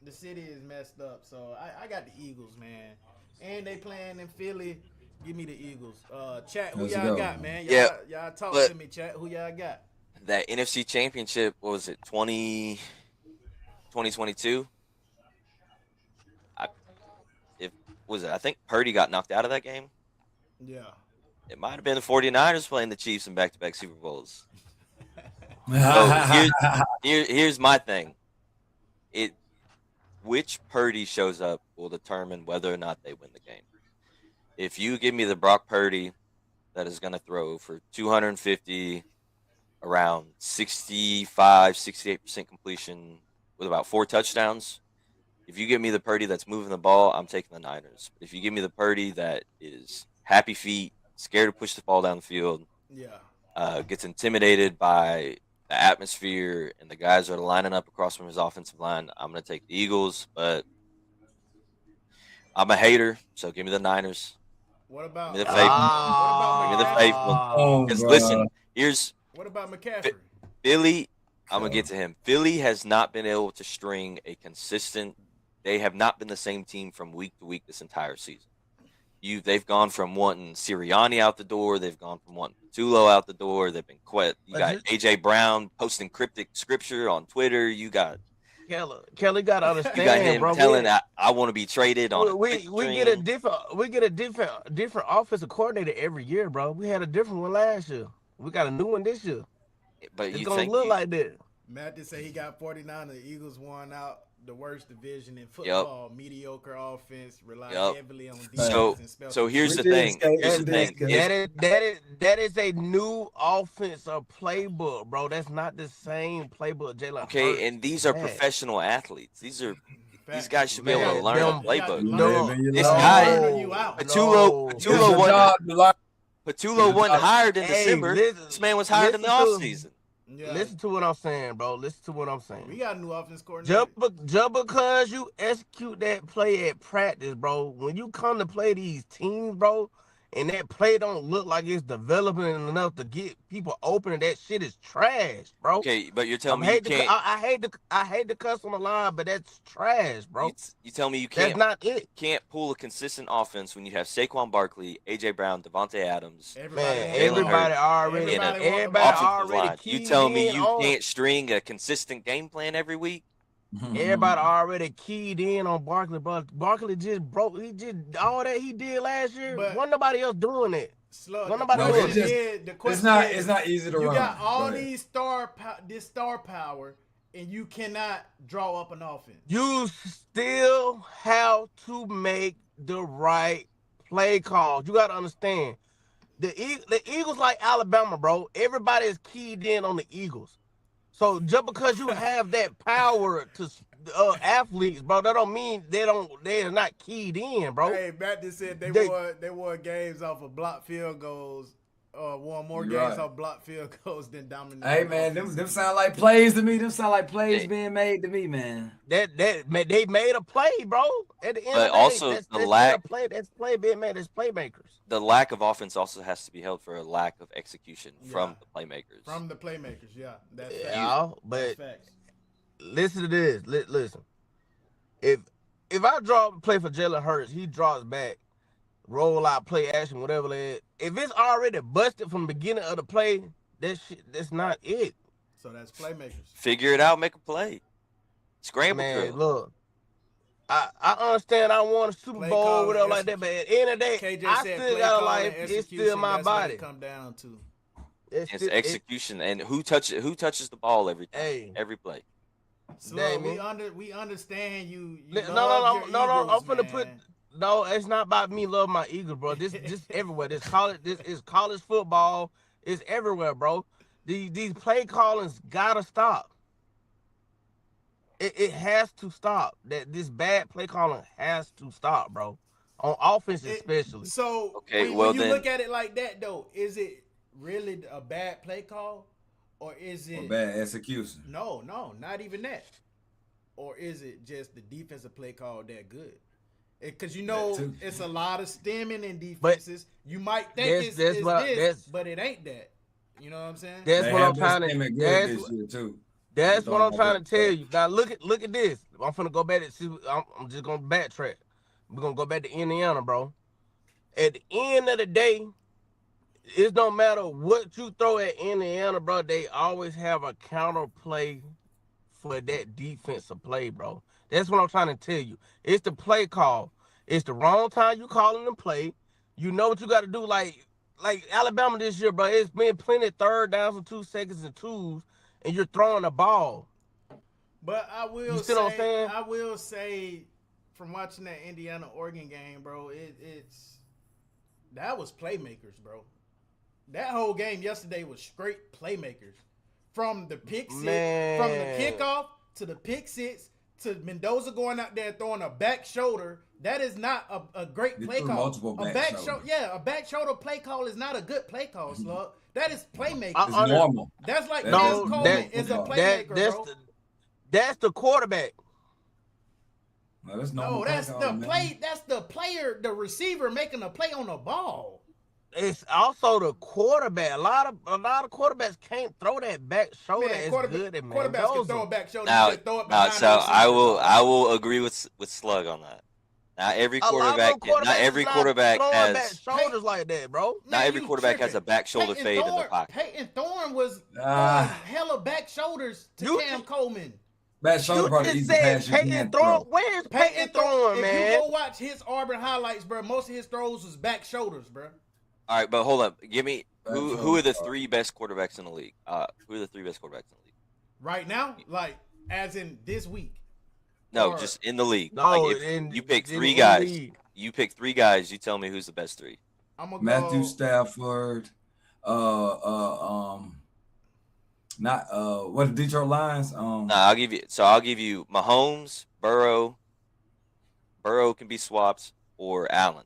The city is messed up. So I got the Eagles, man. And they playing in Philly. Give me the Eagles. Chat, who y'all got, man? Y'all talk to me, chat. Who y'all got? That NFC Championship, what was it, 2022? I think Purdy got knocked out of that game. Yeah. It might have been the 49ers playing the Chiefs in back-to-back Super Bowls. So here's my thing. Which Purdy shows up will determine whether or not they win the game. If you give me the Brock Purdy that is going to throw for 250, around 65, 68% completion with about 4 touchdowns, if you give me the Purdy that's moving the ball, I'm taking the Niners. But if you give me the Purdy that is happy feet, scared to push the ball down the field, gets intimidated by the atmosphere and the guys that are lining up across from his offensive line, I'm going to take the Eagles. But I'm a hater, so give me the Niners. What about Give me the faithful. Give me the faithful. Because listen, what about McCaffrey? Philly, I'm going to get to him. Philly has not been able to string a consistent. They have not been the same team from week to week this entire season. They've gone from wanting Sirianni out the door. They've gone from wanting Tulo out the door. They've been quit. You got A.J. Brown posting cryptic scripture on Twitter. You got Kelly got to understand. You got him bro, telling I want to be traded on. We get a different offensive coordinator every year, bro. We had a different one last year. We got a new one this year. But it's you gonna think look like that. Matt did say he got 49. The Eagles won out the worst division in football. Mediocre offense, rely heavily on defense and special. So here's the thing. That is a new offensive playbook, bro. That's not the same playbook Jalen. Okay, and these are professional athletes. These guys should be able to learn the playbook. This guy, Patullo wasn't hired in December. This man was hired in the offseason. Yeah. Listen to what I'm saying, bro. Listen to what I'm saying. We got a new offense coordinator. Just because you execute that play at practice, bro, when you come to play these teams, bro, and that play don't look like it's developing enough to get people open, and that shit is trash, bro. Okay, but you're telling me you can't. I hate to cuss on the line, but that's trash, bro. You tell me you That's can't. not it. Can't pull a consistent offense when you have Saquon Barkley, AJ Brown, Devontae Adams. Everybody already You tell me you can't string a consistent game plan every week. Everybody already keyed in on Barkley, but Barkley just broke. He just all that he did last year. Wasn't nobody else doing it. Slug, it's not easy to run. You got all these star power, and you cannot draw up an offense. You still have to make the right play calls. You got to understand. The Eagles like Alabama, bro. Everybody is keyed in on the Eagles. So just because you have that power to athletes, bro, that don't mean they are not keyed in, bro. Hey, Matt just said they won games off of blocked field goals. Won more games off blocked field goals than dominant. Hey man, them sound like plays to me. Them sound like plays being made to me, man. They made a play, bro. At the end of the day, also that's play being made. That's playmakers. The lack of offense also has to be held for a lack of execution from the playmakers. From the playmakers, yeah. That's but facts. Listen to this. Listen. If I play for Jalen Hurts, he draws back, roll out, play action, whatever it is. If it's already busted from the beginning of the play, that's not it. So that's playmakers. Figure it out, make a play. Scramble Man, through. Look. I understand I won a Super Bowl or whatever like that, but at the end of the day, KJ I still got a life. It's still my body. Come down to it's execution and who touches the ball every time, every play. So we understand you. No. I'm finna put. No, it's not about me loving my Eagles, bro. This everywhere. This is college football. It's everywhere, bro. These play callings gotta stop. It has to stop. That this bad play calling has to stop, bro. On offense especially. So when you look at it like that, though, is it really a bad play call, or is it bad execution? No, not even that. Or is it just the defensive play call that good? Because it's a lot of stemming in defenses. But you might think it's this, but it ain't that. You know what I'm saying? That's what I'm trying to. That's what I'm trying to tell you. Now look at this. I'm finna go back to see. I'm just gonna backtrack. We're gonna go back to Indiana, bro. At the end of the day, it don't matter what you throw at Indiana, bro. They always have a counter play for that defensive play, bro. That's what I'm trying to tell you. It's the play call. It's the wrong time you calling the play. You know what you got to do. Like Alabama this year, bro. It's been plenty of third downs and 2 seconds and twos, and you're throwing the ball. But I will say, from watching that Indiana-Oregon game, bro, that was playmakers, bro. That whole game yesterday was straight playmakers. From the pick six, from the kickoff to the pick six to Mendoza going out there throwing a back shoulder. That is not a great play call. A back shoulder play call is not a good play call, Slug. That is playmaking. It's normal. That's like Coleman is a playmaker, bro. That's the quarterback. No, that's the player, the receiver making a play on the ball. It's also the quarterback. A lot of quarterbacks can't throw that back shoulder as good as Mendoza. Quarterbacks can throw a back shoulder. I will agree with Slug on that. Not every quarterback has back shoulders like that, bro. Not every quarterback has a back shoulder fade in the pocket. Peyton Thorne was hella back shoulders to Cam Coleman. Back shoulder part of easy pass you can't throw. Where's Peyton Thorne, man? If you go watch his Auburn highlights, bro, most of his throws was back shoulders, bro. All right, but hold up. Give me who are the three best quarterbacks in the league? Who are the three best quarterbacks in the league? Right now? Like, as in this week? No, just in the league. No, like you pick three guys. You pick three guys. You tell me who's the best three. I'm gonna Matthew Stafford. What the Detroit Lions? I'll give you Mahomes, Burrow. Burrow can be swapped, or Allen.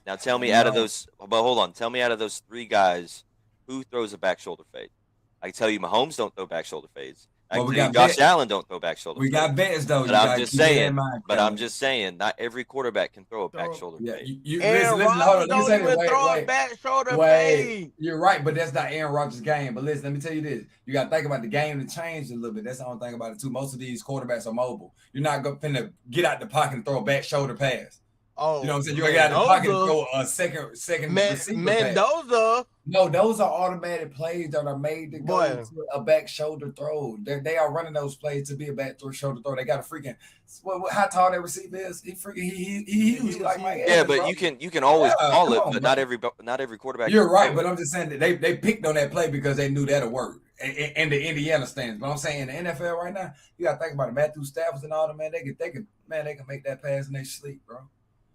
Now tell me out of those. But hold on. Tell me out of those three guys, who throws a back shoulder fade? I can tell you Mahomes don't throw back shoulder fades. Well, we Actually, got Josh bet- Allen don't throw back shoulder. We got bets though. But You I'm gotta just keep that in saying. mind, But I'm Kevin. just saying, not every quarterback can throw a back Throw- shoulder Yeah, fade. you Aaron listen, hold Rodgers on. Let me don't say even this. throw a Wait. back shoulder Wait, fade. you're right, but that's not Aaron Rodgers' game. But listen, let me tell you this: you got to think about the game to change a little bit. That's the only thing about it too. Most of these quarterbacks are mobile. You're not going to get out the pocket and throw a back shoulder pass. Oh, You know what I'm saying? You're gonna get out the pocket and Mendoza, throw a second receiver pass. Mendoza. No, those are automatic plays that are made to go Boy. to a back shoulder throw. They are running those plays to be a back shoulder throw. They got a freaking how tall that receiver is. He huge like Mike Yeah, Evans, but bro. you can always call come it, on, but bro. not every quarterback. You're can right, throw but it. I'm just saying that they picked on that play because they knew that'll work. And the Indiana stands. But I'm saying in the NFL right now, you gotta think about it. Matthew Stafford and all them, man, they can make that pass in their sleep, bro.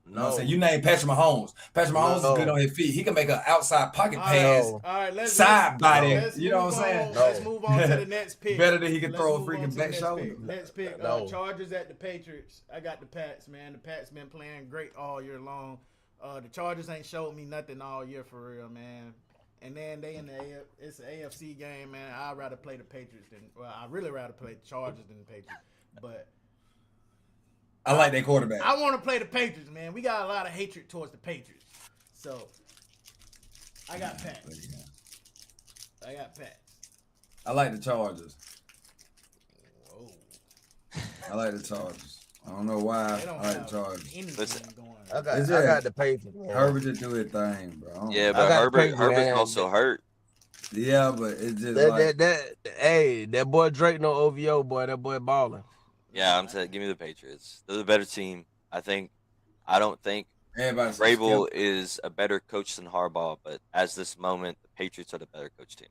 You know what I'm saying? You name Patrick Mahomes. Patrick Mahomes is good on his feet. He can make an outside pocket pass. All right, let's Side body. let's You know move what I'm saying? on. Let's move on to the next pick. Better than he can Let's throw a move on freaking to back the shoulder. Next pick. No. Chargers at the Patriots. I got the Pats, man. The Pats been playing great all year long. The Chargers ain't showed me nothing all year for real, man. And then it's an AFC game, man. I'd rather play the Patriots I really rather play the Chargers than the Patriots. But I like that quarterback. I want to play the Patriots, man. We got a lot of hatred towards the Patriots. So I got Pats. I like the Chargers. Whoa. I like the Chargers. I don't know why. They don't I like have the Chargers. anything Listen. going. I Is got it? the Patriots. man. Herbert just do his thing, bro. Yeah, I but got Herbert's man. also hurt. Yeah, but it's just like That boy Drake no OVO boy. That boy balling. Yeah, I'm saying, give me the Patriots. They're the better team. I don't think everybody's Vrabel skeptical. is a better coach than Harbaugh, but as this moment, the Patriots are the better coach team.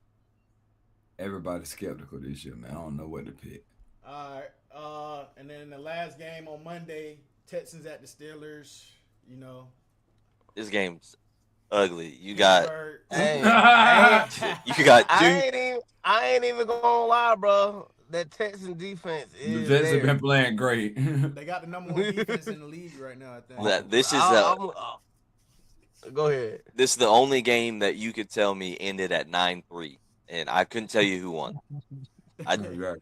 Everybody's skeptical this year, man. I don't know what to pick. All right. And then the last game on Monday, Texans at the Steelers. You know, This game's ugly. You got Pittsburgh. Hey, you got I ain't even gonna lie, bro. That Texan defense The is Jets have there. been playing great. They got the number one defense in the league right now, I think. that this is Go ahead. this is the only game that you could tell me ended at 9-3, and I couldn't tell you who won. Exactly.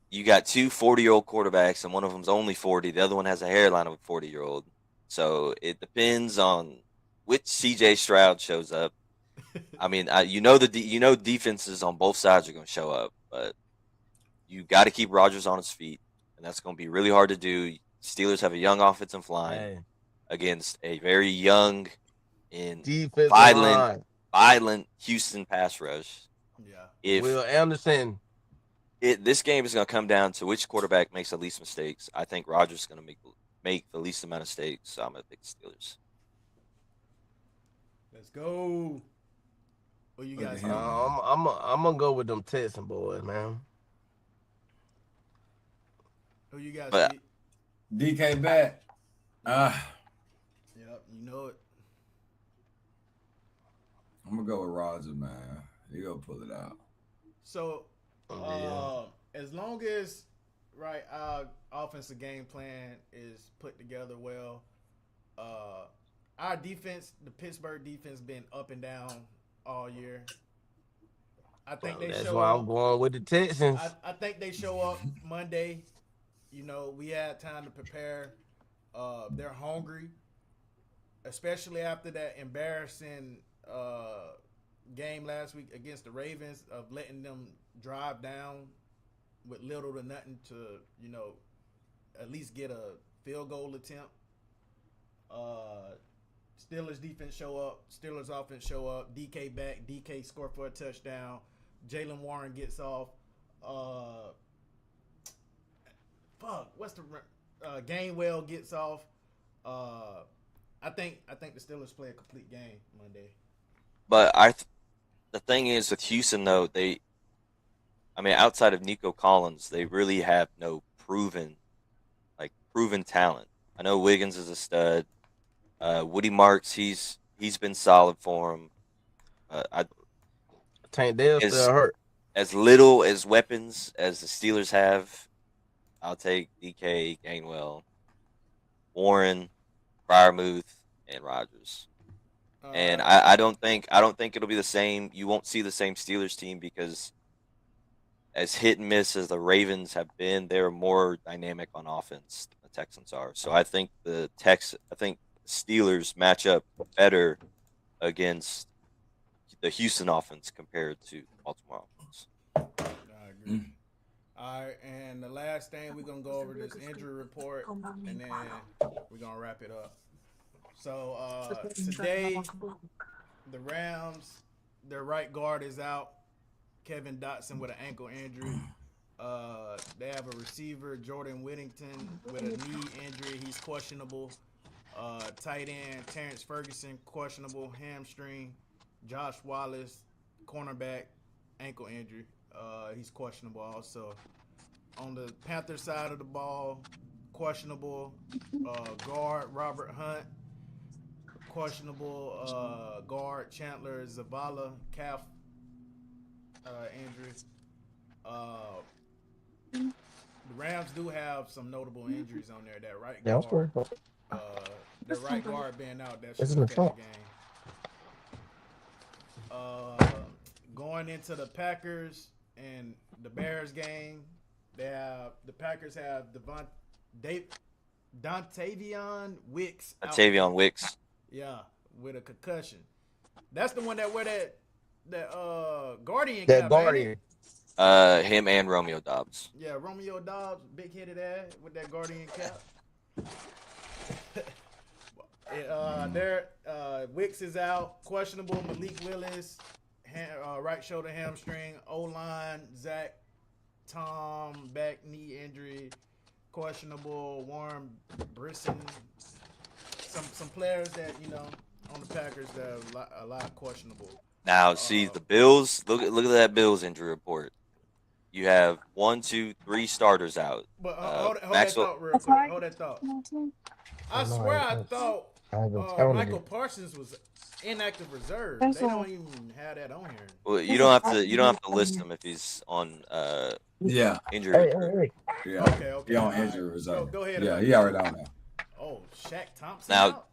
You got two 40-year-old quarterbacks, and one of them's only 40. The other one has a hairline of a 40-year-old. So it depends on which CJ Stroud shows up. I mean, defenses on both sides are going to show up, but you got to keep Rodgers on his feet, and that's going to be really hard to do. Steelers have a young offensive line against a very young and Defensive violent Houston pass rush. Yeah. If Will Anderson. this game is going to come down to which quarterback makes the least mistakes, I think Rodgers is going to make the least amount of mistakes, so I'm going to pick the Steelers. Let's go. What you guys? I'm gonna go with them Texan boys, man. Who you guys? But- see? DK back. Yep, you know it. I'm gonna go with Roger, man. He gonna pull it out. So, as long as our offensive game plan is put together well, our defense, the Pittsburgh defense, been up and down all year. I think they That's show why up. I'm going with the Texans. I think they show up Monday. You know, we had time to prepare. They're hungry, especially after that embarrassing game last week against the Ravens of letting them drive down with little to nothing to, you know, at least get a field goal attempt. Steelers defense show up. Steelers offense show up. DK back. DK score for a touchdown. Jalen Warren gets off. Gainwell gets off. I think the Steelers play a complete game Monday. But the thing is with Houston, though, outside of Nico Collins, they really have no proven talent. I know Wiggins is a stud. Woody Marks, he's been solid for him. Tank Dell still hurt. As little as weapons as the Steelers have, I'll take DK, Gainwell, Warren, Freiermuth, and Rodgers. And I don't think it'll be the same. You won't see the same Steelers team because as hit and miss as the Ravens have been, they're more dynamic on offense than the Texans are. So I think the Steelers match up better against the Houston offense compared to Baltimore offense. I agree. All right, and the last thing we're gonna go over this injury report, and then we're gonna wrap it up. So today, the Rams, their right guard is out. Kevin Dotson with an ankle injury. They have a receiver, Jordan Whittington, with a knee injury. He's questionable. Tight end, Terrence Ferguson, questionable hamstring. Josh Wallace, cornerback, ankle injury. He's questionable also. On the Panther side of the ball, questionable guard Robert Hunt, questionable guard Chandler Zavala, calf injury. The Rams do have some notable injuries on there. That right guard, the right guard being out, that should affect the game. Going into the Packers and the Bears game, the Packers have Dontavion Wicks. Dontavion Wicks. Yeah, with a concussion. That's the one that wear that Guardian That cap. Guardian. Him and Romeo Dobbs. Yeah, Romeo Dobbs, big headed ass with that Guardian cap. Wicks is out, questionable. Malik Willis, right shoulder hamstring. O-line, Zach Tom, back knee injury, questionable. Warren Brisson. Some players that on the Packers that are a lot questionable. Now, see the Bills. Look at that Bills injury report. You have 1, 2, 3 starters out. But hold that thought real quick. Hold that thought. I swear I thought Michael Parsons was inactive reserve. They don't even have that on here. Well, you don't have to list him if he's on injury. Hey. Yeah. Okay. He on injury reserve. Go ahead. Yeah, he already on there. Oh, Shaq Thompson. Now, out?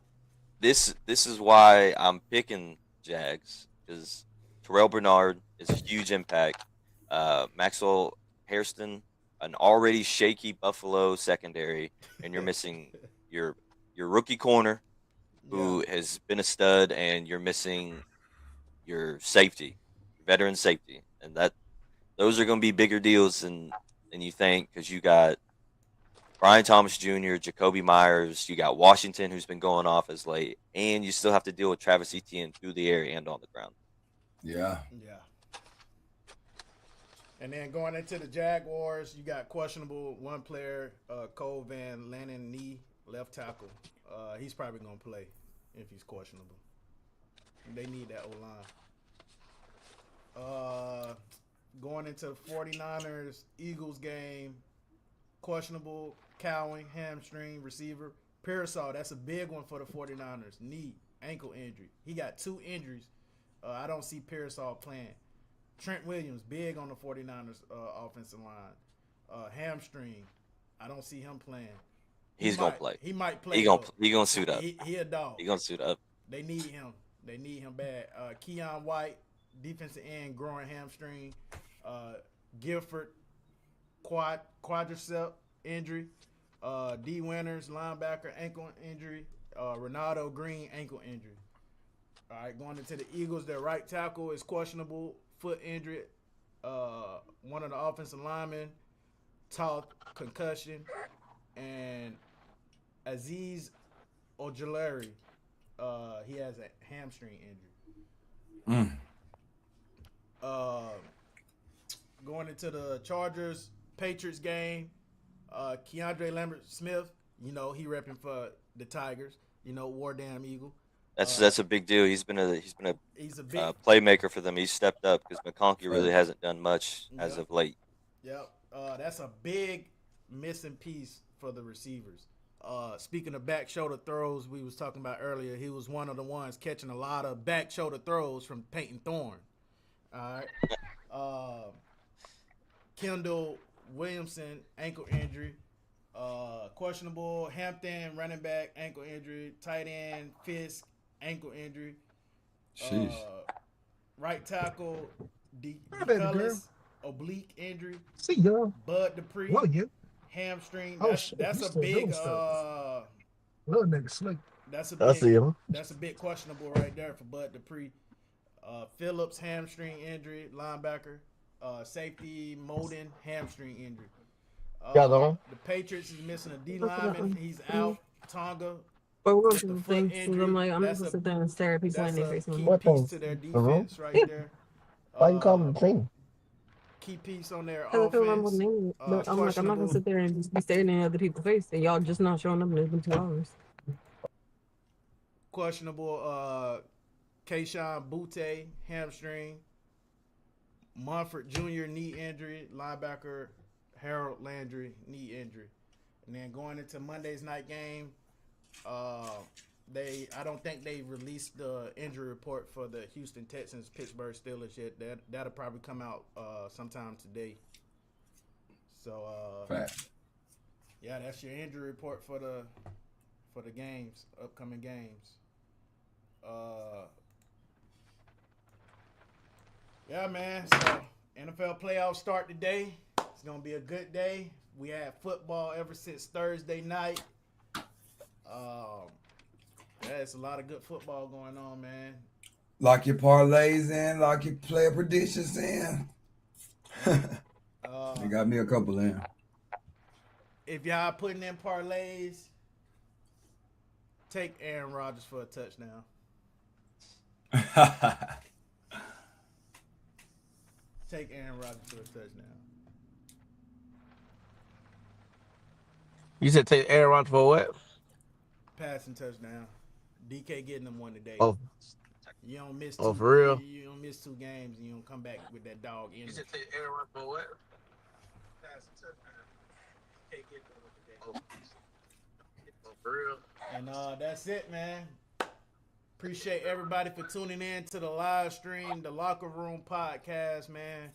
this is why I'm picking Jags, because Terrell Bernard is a huge impact. Maxwell Hairston, an already shaky Buffalo secondary, and you're missing your rookie corner, who has been a stud, and you're missing your safety, veteran safety, and those are going to be bigger deals than you think, because you got Brian Thomas Jr., Jacoby Myers, you got Washington, who's been going off as late, and you still have to deal with Travis Etienne through the air and on the ground. Yeah. And then going into the Jaguars, you got questionable one player, Cole Van Lannon, knee, left tackle. He's probably going to play if he's questionable. They need that O-line. Going into 49ers, Eagles game, questionable Cowan, hamstring, receiver. Pearsall, that's a big one for the 49ers. Knee, ankle injury. He got 2 injuries. I don't see Pearsall playing. Trent Williams, big on the 49ers offensive line. Hamstring, I don't see him playing. He's going to play. He might play. He gonna suit up. He a dog. He going to suit up. They need him. They need him bad. Keon White, defensive end, growing hamstring. Guilford, quadricep injury. D. Winters, linebacker, ankle injury. Ronaldo Green, ankle injury. All right, going into the Eagles, their right tackle is questionable, foot injury. One of the offensive linemen, tall concussion, and Aziz Ojulari, he has a hamstring injury. Going into the Chargers Patriots game, Keandre Lambert-Smith, he repping for the Tigers. War Damn Eagle. That's a big deal. He's been a big playmaker for them. He's stepped up because McConkey really hasn't done much as of late. Yep. That's a big missing piece for the receivers. Speaking of back shoulder throws, we was talking about earlier, he was one of the ones catching a lot of back shoulder throws from Peyton Thorne. All right. Kendall Williamson, ankle injury. Questionable. Hampton, running back, ankle injury. Tight end, Fisk, ankle injury. Right tackle, DeCullis oblique injury. See ya. Bud Dupree, Love you. hamstring. Oh That's shit, that's you a still big doing stuff. Little nigga slick. that's a I big see him. that's a big questionable right there for Bud Dupree. Phillips hamstring injury, linebacker. Safety Molden hamstring injury. Got on. The Patriots is missing a D lineman. He's out. Tonga But we're with the going to foot things. injury. I'm like, I'm That's gonna a sit there and stare at people that's laying their a face on key me. What piece thing? to their The room? defense right there. Why you calling the team? Key piece on their Because I feel like I'm offense. name it. But I'm like, I'm not gonna Questionable. sit there and just be staring in other people's face and y'all just not showing up and it's been 2 hours. Questionable. Keyshawn Butte hamstring. Munford Jr. knee injury. Linebacker Harold Landry knee injury. And then going into Monday's night game, I don't think they released the injury report for the Houston Texans Pittsburgh Steelers yet. That'll probably come out sometime today. So Fact. yeah, that's your injury report for the games, upcoming games. Yeah, man. So NFL playoffs start today. It's gonna be a good day. We had football ever since Thursday night. Yeah, it's a lot of good football going on, man. Lock your parlays in, lock your player predictions in. They got me a couple in. If y'all putting in parlays, take Aaron Rodgers for a touchdown. Take Aaron Rodgers for a touchdown. You said take Aaron Rodgers for what? Passing touchdown. DK getting them one today. Oh, You don't miss. Oh, for real? You don't miss 2 games, and you don't come back with that dog in. you said take Aaron Rodgers for what? Passing touchdown. DK getting them one today. Oh, for real? And that's it, man. Appreciate everybody for tuning in to the live stream, the Locker Room Podcast, man.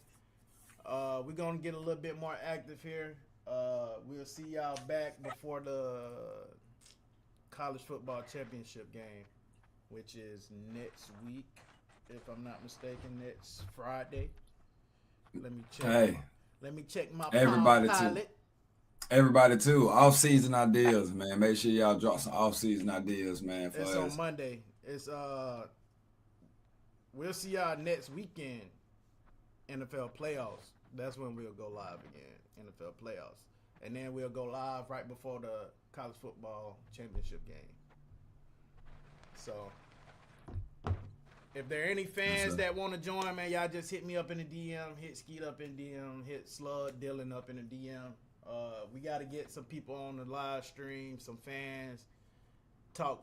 We're gonna get a little bit more active here. We'll see y'all back before the college football championship game, which is next week, if I'm not mistaken, next Friday. Let me check. Hey, Let me check my everybody too. pilot. Everybody too. Off-season ideas, man. Make sure y'all drop some off-season ideas, man. For It's us. on Monday. It's we'll see y'all next weekend. NFL playoffs. That's when we'll go live again. NFL playoffs, and then we'll go live right before the college football championship game. So, if there are any fans that want to join, man, y'all just hit me up in the DM. Hit Skeet up in DM. Hit Slug Dylan up in the DM. We got to get some people on the live stream, some fans. Talk